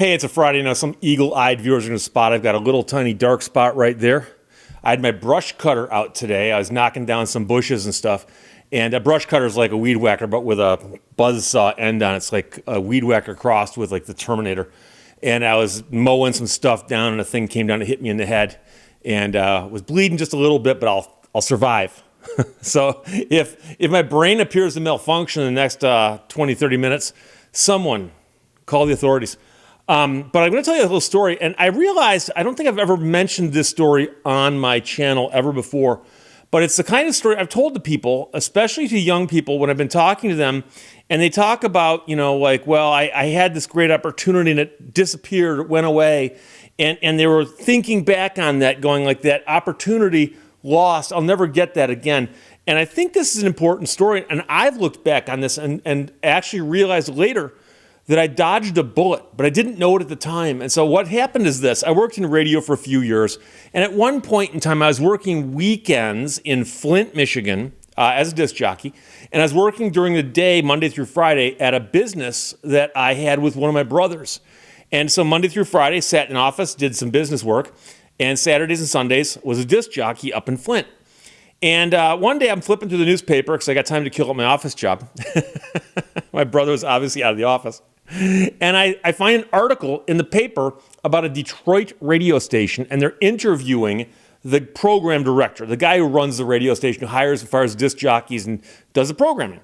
Hey, it's a Friday now. Some eagle-eyed viewers are going to spot I've got a little tiny dark spot right there. I had my brush cutter out today. I was knocking down some bushes and stuff. And a brush cutter is like a weed whacker, but with a buzzsaw end on it. It's like a weed whacker crossed with like the Terminator. And I was mowing some stuff down, and a thing came down and hit me in the head. And was bleeding just a little bit, but I'll survive. So if my brain appears to malfunction in the next 20, 30 minutes, someone call the authorities. But I'm going to tell you a little story, and I realized I don't think I've ever mentioned this story on my channel ever before, but it's the kind of story I've told to people, especially to young people, when I've been talking to them, and they talk about, I had this great opportunity and it disappeared, it went away, and they were thinking back on that, going like, that opportunity lost, I'll never get that again. And I think this is an important story, and I've looked back on this and actually realized later that I dodged a bullet, but I didn't know it at the time. And so what happened is this. I worked in radio for a few years, and at one point in time, I was working weekends in Flint, Michigan, as a disc jockey, and I was working during the day, Monday through Friday, at a business that I had with one of my brothers. And so Monday through Friday, sat in an office, did some business work, and Saturdays and Sundays was a disc jockey up in Flint. And one day I'm flipping through the newspaper because I got time to kill at my office job. My brother was obviously out of the office. And I find an article in the paper about a Detroit radio station, and they're interviewing the program director, the guy who runs the radio station, who hires and fires disc jockeys and does the programming.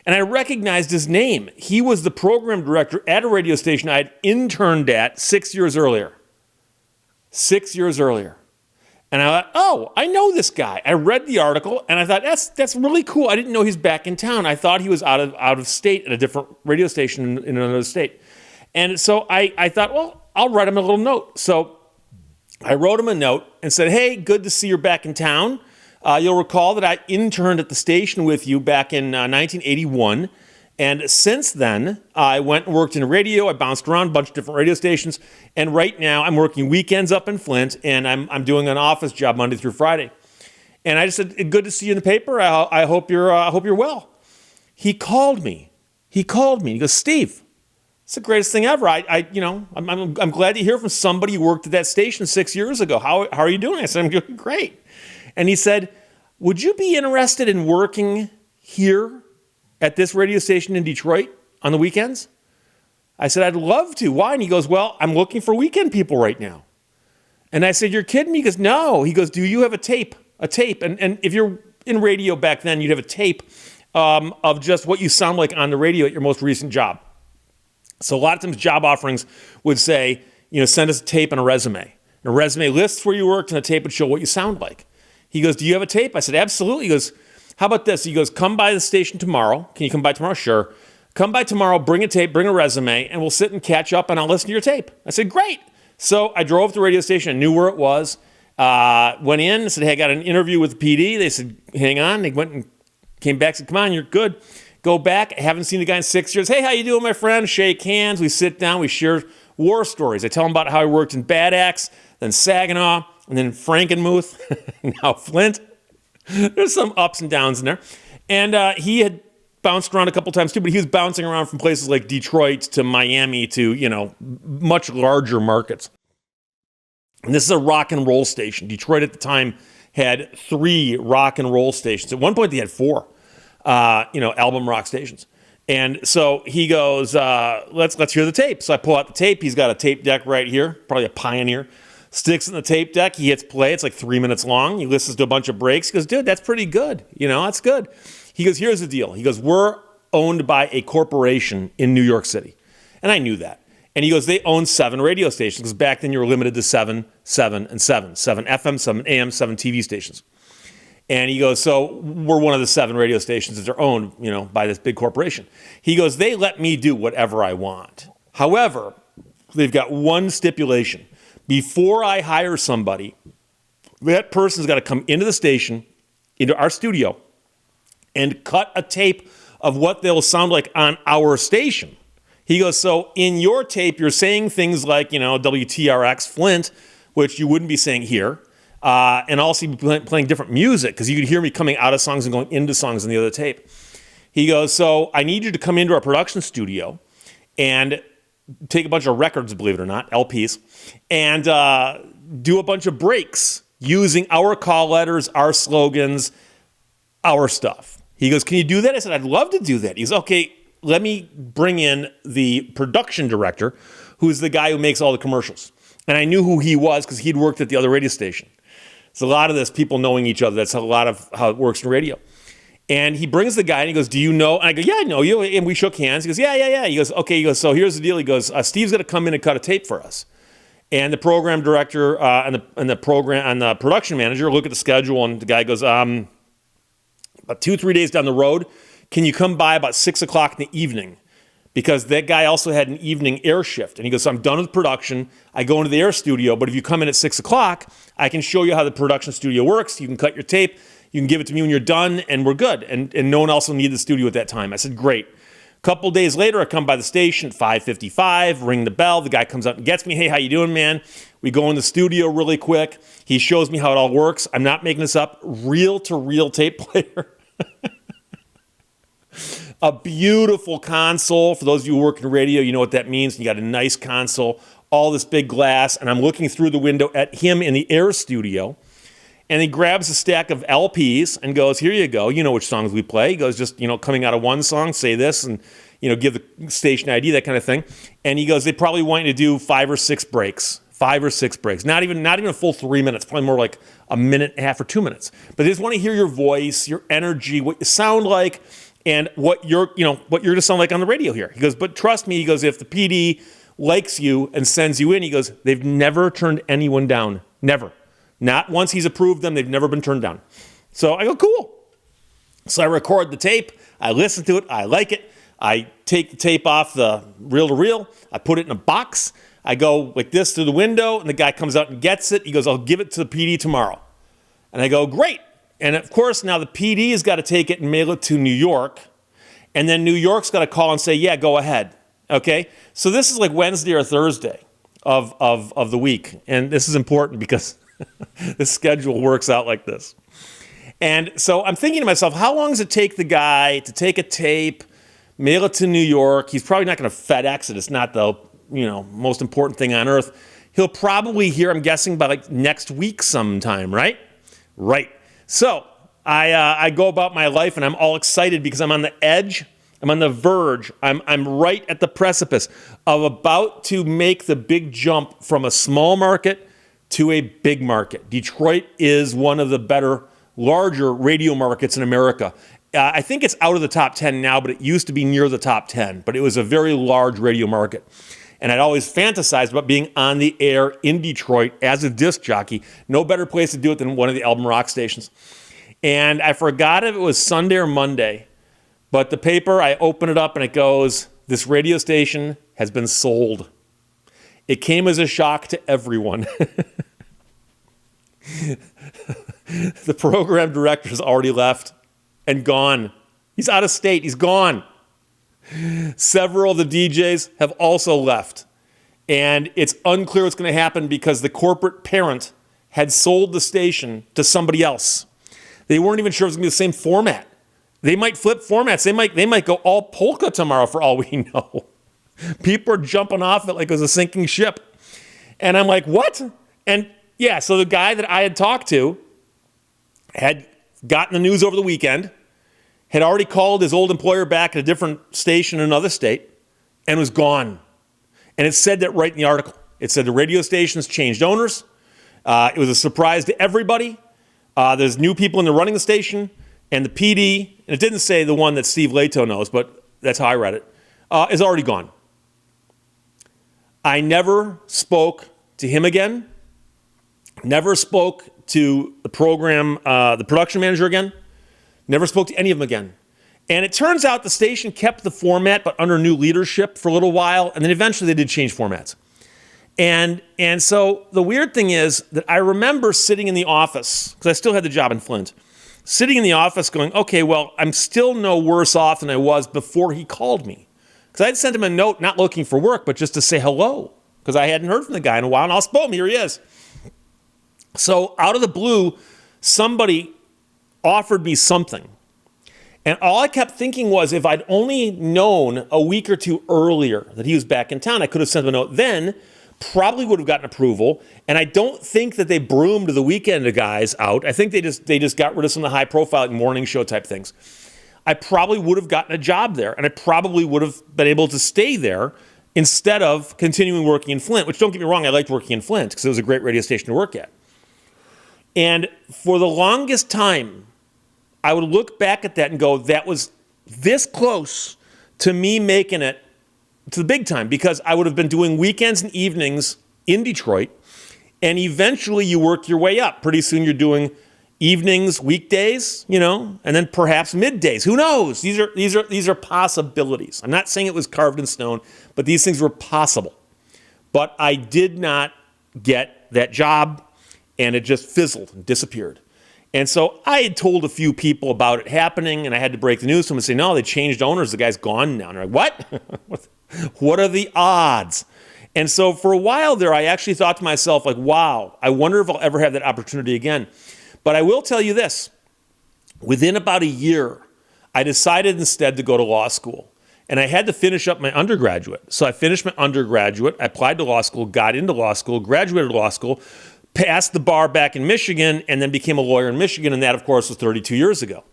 And I recognized his name. He was the program director at a radio station I had interned at 6 years earlier. 6 years earlier. And I thought, oh, I know this guy. I read the article, and I thought, that's really cool. I didn't know he's back in town. I thought he was out of state at a different radio station in another state. And so I thought, well, I'll write him a little note. So I wrote him a note and said, hey, good to see you're back in town. You'll recall that I interned at the station with you back in 1981. And since then, I went and worked in radio. I bounced around a bunch of different radio stations. And right now, I'm working weekends up in Flint, and I'm doing an office job Monday through Friday. And I just said, good to see you in the paper. I hope you're well. He called me. He goes, Steve, it's the greatest thing ever. I'm glad to hear from somebody who worked at that station 6 years ago. How are you doing? I said, I'm doing great. And he said, would you be interested in working here at this radio station in Detroit on the weekends? I said, I'd love to. Why? And he goes, well, I'm looking for weekend people right now. And I said, you're kidding me? He goes, no. He goes, do you have a tape? And if you're in radio back then, you'd have a tape of just what you sound like on the radio at your most recent job. So a lot of times job offerings would say, send us a tape and a resume. And a resume lists where you worked, and a tape would show what you sound like. He goes, do you have a tape? I said, absolutely. He goes, how about this? He goes, come by the station tomorrow. Can you come by tomorrow? Sure. Come by tomorrow, bring a tape, bring a resume, and we'll sit and catch up, and I'll listen to your tape. I said, great. So I drove to the radio station. I knew where it was. Went in and said, hey, I got an interview with the PD. They said, hang on. They went and came back, said, come on, you're good. Go back. I haven't seen the guy in 6 years. Hey, how you doing, my friend? Shake hands. We sit down. We share war stories. I tell him about how I worked in Bad Axe, then Saginaw, and then Frankenmuth, now Flint. There's some ups and downs in there. And he had bounced around a couple times too, but he was bouncing around from places like Detroit to Miami to, much larger markets. And this is a rock and roll station. Detroit at the time had 3 rock and roll stations. At one point they had 4, album rock stations. And so he goes, let's hear the tape. So I pull out the tape. He's got a tape deck right here, probably a Pioneer. Sticks in the tape deck. He hits play. It's like 3 minutes long. He listens to a bunch of breaks. He goes, dude, that's pretty good. That's good. He goes, here's the deal. He goes, we're owned by a corporation in New York City. And I knew that. And he goes, they own 7 radio stations, because back then you were limited to 7, 7, and 7. 7 FM, 7 AM, 7 TV stations. And he goes, so we're one of the 7 radio stations that are owned, by this big corporation. He goes, they let me do whatever I want. However, they've got one stipulation. Before I hire somebody, that person's got to come into the station, into our studio, and cut a tape of what they'll sound like on our station. He goes, so in your tape, you're saying things like, WTRX Flint, which you wouldn't be saying here, and also you'd be playing different music, because you could hear me coming out of songs and going into songs in the other tape. He goes, so I need you to come into our production studio and take a bunch of records, believe it or not, LPs, and do a bunch of breaks using our call letters, our slogans, our stuff. He goes, can you do that? I said, I'd love to do that. He goes, okay, let me bring in the production director, who's the guy who makes all the commercials. And I knew who he was because he'd worked at the other radio station. So a lot of this, people knowing each other, that's a lot of how it works in radio. And he brings the guy and he goes, do you know? And I go, yeah, I know you. And we shook hands. He goes, yeah. He goes, okay. He goes, so here's the deal. He goes, Steve's going to come in and cut a tape for us. And the program director and the production manager look at the schedule, and the guy goes, about 2-3 days down the road, can you come by about 6 o'clock in the evening? Because that guy also had an evening air shift. And he goes, so I'm done with production. I go into the air studio, but if you come in at 6 o'clock, I can show you how the production studio works. You can cut your tape. You can give it to me when you're done, and we're good. And no one else will need the studio at that time. I said, great. A couple days later, I come by the station at 5:55, ring the bell. The guy comes up and gets me. Hey, how you doing, man? We go in the studio really quick. He shows me how it all works. I'm not making this up. Reel-to-reel tape player. A beautiful console. For those of you who work in radio, you know what that means. You got a nice console, all this big glass, and I'm looking through the window at him in the air studio. And he grabs a stack of LPs and goes, here you go. You know which songs we play. He goes, just, coming out of one song, say this and, give the station ID, that kind of thing. And he goes, they probably want you to do 5 or 6 breaks. 5 or 6 breaks. Not even a full 3 minutes, probably more like a minute and a half or 2 minutes. But they just want to hear your voice, your energy, what you sound like, and what you're going to sound like on the radio here. He goes, but trust me, he goes, if the PD likes you and sends you in, he goes, they've never turned anyone down. Never. Not once he's approved them, they've never been turned down. So I go, cool. So I record the tape, I listen to it, I like it. I take the tape off the reel-to-reel, I put it in a box, I go like this through the window, and the guy comes out and gets it. He goes, I'll give it to the PD tomorrow. And I go, great. And of course, now the PD has got to take it and mail it to New York, and then New York's got to call and say, yeah, go ahead. Okay? So this is like Wednesday or Thursday of the week, and this is important because the schedule works out like this. And so I'm thinking to myself, how long does it take the guy to take a tape, mail it to New York? He's probably not going to FedEx it. It's not the most important thing on earth. He'll probably hear, I'm guessing, by like next week sometime, right? Right. So I go about my life, and I'm all excited because I'm on the edge. I'm on the verge. I'm right at the precipice of about to make the big jump from a small market to a big market. Detroit is one of the better, larger radio markets in America. I think it's out of the top 10 now, but it used to be near the top 10. But it was a very large radio market. And I'd always fantasized about being on the air in Detroit as a disc jockey. No better place to do it than one of the Album Rock stations. And I forgot if it was Sunday or Monday, but the paper, I open it up and it goes, this radio station has been sold. It came as a shock to everyone. The program director has already left and gone. He's out of state. He's gone. Several of the DJs have also left. And it's unclear what's going to happen because the corporate parent had sold the station to somebody else. They weren't even sure it was going to be the same format. They might flip formats. They might go all polka tomorrow for all we know. People are jumping off it like it was a sinking ship. And I'm like, what? And yeah, so the guy that I had talked to had gotten the news over the weekend, had already called his old employer back at a different station in another state, and was gone. And it said that right in the article. It said the radio station's changed owners. It was a surprise to everybody. There's new people in the running the station, and the PD, and it didn't say the one that Steve Lehto knows, but that's how I read it, is already gone. I never spoke to him again, never spoke to the program, the production manager again, never spoke to any of them again. And it turns out the station kept the format, but under new leadership for a little while, and then eventually they did change formats. And so the weird thing is that I remember sitting in the office, because I still had the job in Flint, sitting in the office going, okay, well, I'm still no worse off than I was before he called me. Because I'd sent him a note, not looking for work, but just to say hello, because I hadn't heard from the guy in a while, and I'll boom, here he is. So out of the blue, somebody offered me something. And all I kept thinking was, if I'd only known a week or two earlier that he was back in town, I could have sent him a note then, probably would have gotten approval. And I don't think that they broomed the weekend guys out. I think they just got rid of some of the high profile morning show type things. I probably would have gotten a job there, and I probably would have been able to stay there instead of continuing working in Flint, which, don't get me wrong, I liked working in Flint because it was a great radio station to work at. And for the longest time, I would look back at that and go, that was this close to me making it to the big time, because I would have been doing weekends and evenings in Detroit, and eventually you work your way up. Pretty soon you're doing evenings, weekdays, and then perhaps middays. Who knows? These are possibilities. I'm not saying it was carved in stone, but these things were possible. But I did not get that job, and it just fizzled and disappeared. And so I had told a few people about it happening, and I had to break the news to them and say, no, they changed owners. The guy's gone now. And they're like, what? What are the odds? And so for a while there, I actually thought to myself, like, wow, I wonder if I'll ever have that opportunity again. But I will tell you this. Within about a year, I decided instead to go to law school. And I had to finish up my undergraduate. So I finished my undergraduate, I applied to law school, got into law school, graduated law school, passed the bar back in Michigan, and then became a lawyer in Michigan. And that, of course, was 32 years ago.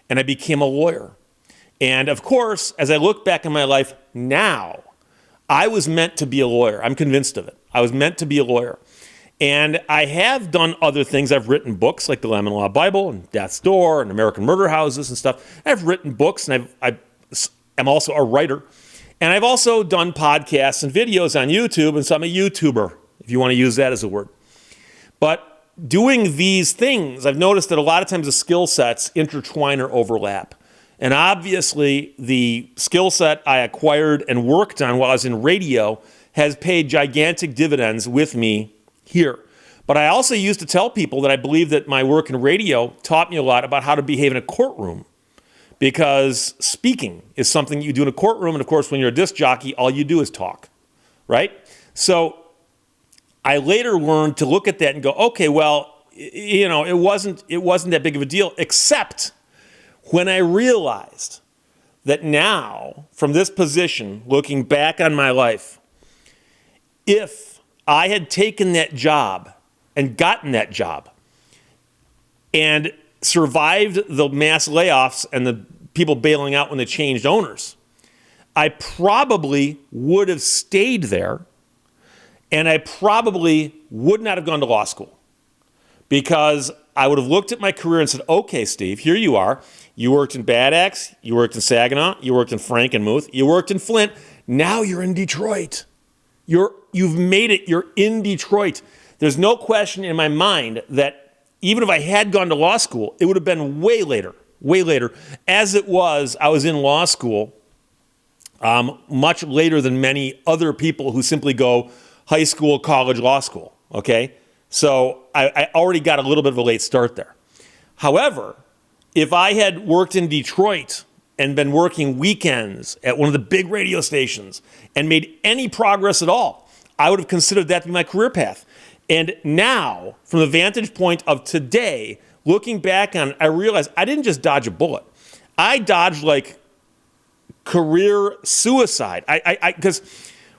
And I became a lawyer. And of course, as I look back in my life now, I was meant to be a lawyer. I'm convinced of it. I was meant to be a lawyer. And I have done other things. I've written books like the Lemon Law Bible and Death's Door and American Murder Houses and stuff. I've written books, and I'm also a writer. And I've also done podcasts and videos on YouTube, and so I'm a YouTuber, if you want to use that as a word. But doing these things, I've noticed that a lot of times the skill sets intertwine or overlap. And obviously, the skill set I acquired and worked on while I was in radio has paid gigantic dividends with me here. But I also used to tell people that I believe that my work in radio taught me a lot about how to behave in a courtroom, because speaking is something you do in a courtroom. And of course, when you're a disc jockey, all you do is talk, right? So I later learned to look at that and go, okay, well, it wasn't that big of a deal, except when I realized that now, from this position, looking back on my life, if I had taken that job and gotten that job and survived the mass layoffs and the people bailing out when they changed owners, I probably would have stayed there, and I probably would not have gone to law school, because I would have looked at my career and said, okay, Steve, here you are. You worked in Bad Axe, you worked in Saginaw, you worked in Frankenmuth, you worked in Flint. Now you're in Detroit. You've made it. You're in Detroit. There's no question in my mind that even if I had gone to law school, it would have been way later. As it was, I was in law school much later than many other people who simply go high school, college, law school, okay? So I already got a little bit of a late start there. However, if I had worked in Detroit and been working weekends at one of the big radio stations and made any progress at all, I would have considered that to be my career path. And now, from the vantage point of today, looking back on it, I realized I didn't just dodge a bullet. I dodged like career suicide. Because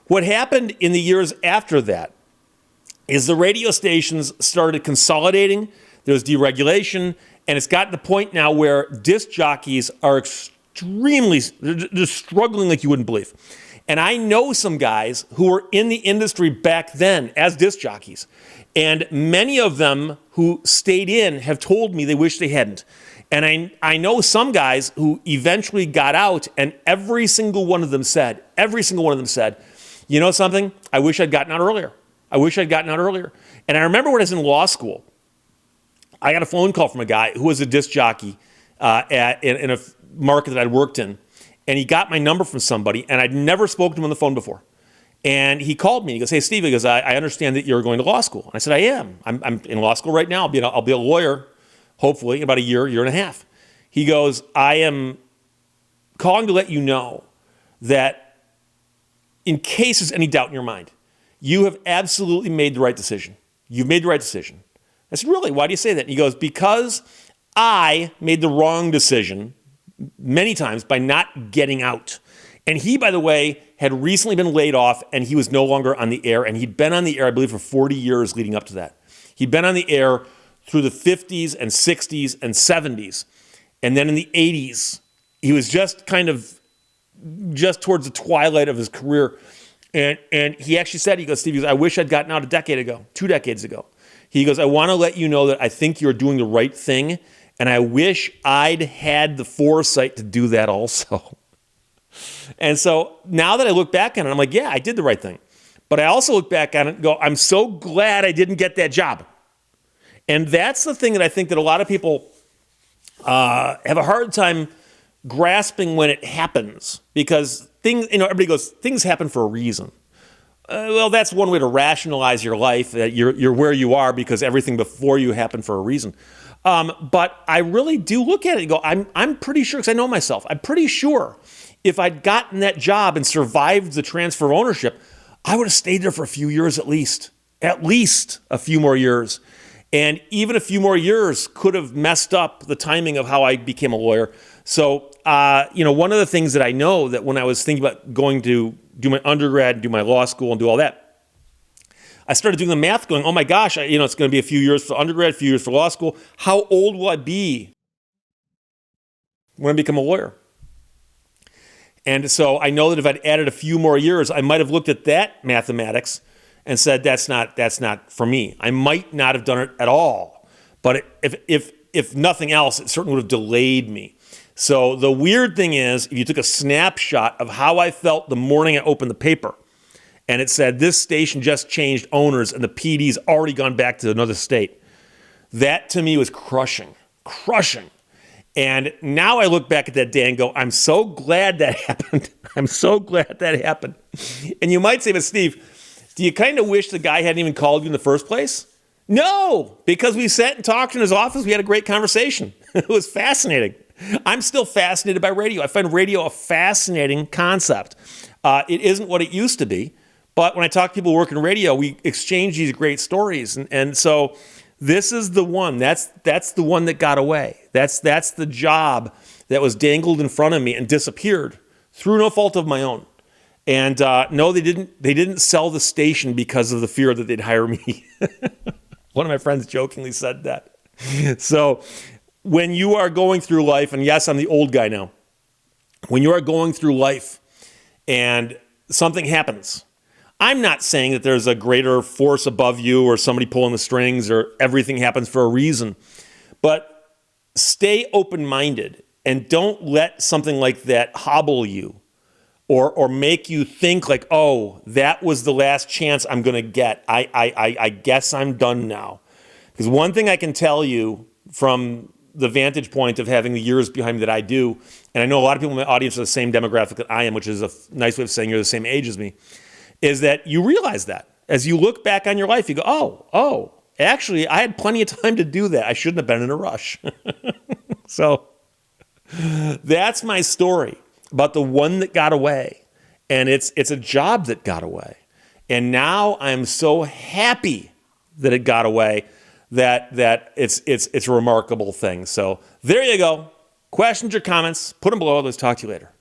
what happened in the years after that is the radio stations started consolidating, there was deregulation, and it's gotten to the point now where disc jockeys are they're struggling like you wouldn't believe. And I know some guys who were in the industry back then as disc jockeys, and many of them who stayed in have told me they wish they hadn't. And I know some guys who eventually got out, and every single one of them said, you know something? I wish I'd gotten out earlier. And I remember when I was in law school, I got a phone call from a guy who was a disc jockey in a market that I'd worked in. And he got my number from somebody, and I'd never spoken to him on the phone before. And he called me. He goes, hey, Steve, he goes, I understand that you're going to law school. And I said, I am. I'm in law school right now. I'll be a lawyer, hopefully, in about a year and a half. He goes, I am calling to let you know that in case there's any doubt in your mind, you have absolutely made the right decision. You've made the right decision. I said, really? Why do you say that? And he goes, because I made the wrong decision many times by not getting out. And he, by the way, had recently been laid off and he was no longer on the air. And he'd been on the air, I believe, for 40 years leading up to that. He'd been on the air through the 50s and 60s and 70s. And then in the 80s, he was just towards the twilight of his career. And he actually said, he goes, Steve, I wish I'd gotten out a decade ago, 2 decades ago. He goes, I want to let you know that I think you're doing the right thing. And I wish I'd had the foresight to do that also. And so now that I look back on it, I'm like, yeah, I did the right thing. But I also look back on it and go, I'm so glad I didn't get that job. And that's the thing that I think that a lot of people have a hard time grasping when it happens. Because things, everybody goes, things happen for a reason. Well, that's one way to rationalize your life, that you're where you are because everything before you happened for a reason. But I really do look at it and go, I'm pretty sure, because I know myself, I'm pretty sure if I'd gotten that job and survived the transfer of ownership, I would have stayed there for a few years at least a few more years. And even a few more years could have messed up the timing of how I became a lawyer. So, one of the things that I know that when I was thinking about going to do my undergrad and do my law school and do all that, I started doing the math going, oh my gosh, it's going to be a few years for undergrad, a few years for law school. How old will I be when I become a lawyer? And so I know that if I'd added a few more years, I might have looked at that mathematics and said, that's not for me. I might not have done it at all. But if nothing else, it certainly would have delayed me. So the weird thing is, if you took a snapshot of how I felt the morning I opened the paper, and it said, this station just changed owners and the PD's already gone back to another state, that to me was crushing. And now I look back at that day and go, I'm so glad that happened. I'm so glad that happened. And you might say, but Steve, do you kind of wish the guy hadn't even called you in the first place? No, because we sat and talked in his office. We had a great conversation. It was fascinating. I'm still fascinated by radio. I find radio a fascinating concept. It isn't what it used to be, but when I talk to people who work in radio, we exchange these great stories. And so this is the one. That's the one that got away. That's the job that was dangled in front of me and disappeared through no fault of my own. And no, they didn't sell the station because of the fear that they'd hire me. One of my friends jokingly said that. So when you are going through life, and yes, I'm the old guy now. When you are going through life and something happens, I'm not saying that there's a greater force above you or somebody pulling the strings or everything happens for a reason, but stay open-minded and don't let something like that hobble you or make you think like, oh, that was the last chance I'm going to get. I guess I'm done now. Because one thing I can tell you from the vantage point of having the years behind me that I do, and I know a lot of people in my audience are the same demographic that I am, which is a nice way of saying you're the same age as me, is that you realize that. As you look back on your life, you go, oh, actually, I had plenty of time to do that. I shouldn't have been in a rush. So that's my story about the one that got away. And it's a job that got away. And now I'm so happy that it got away that it's a remarkable thing. So there you go. Questions or comments, put them below. Let's talk to you later.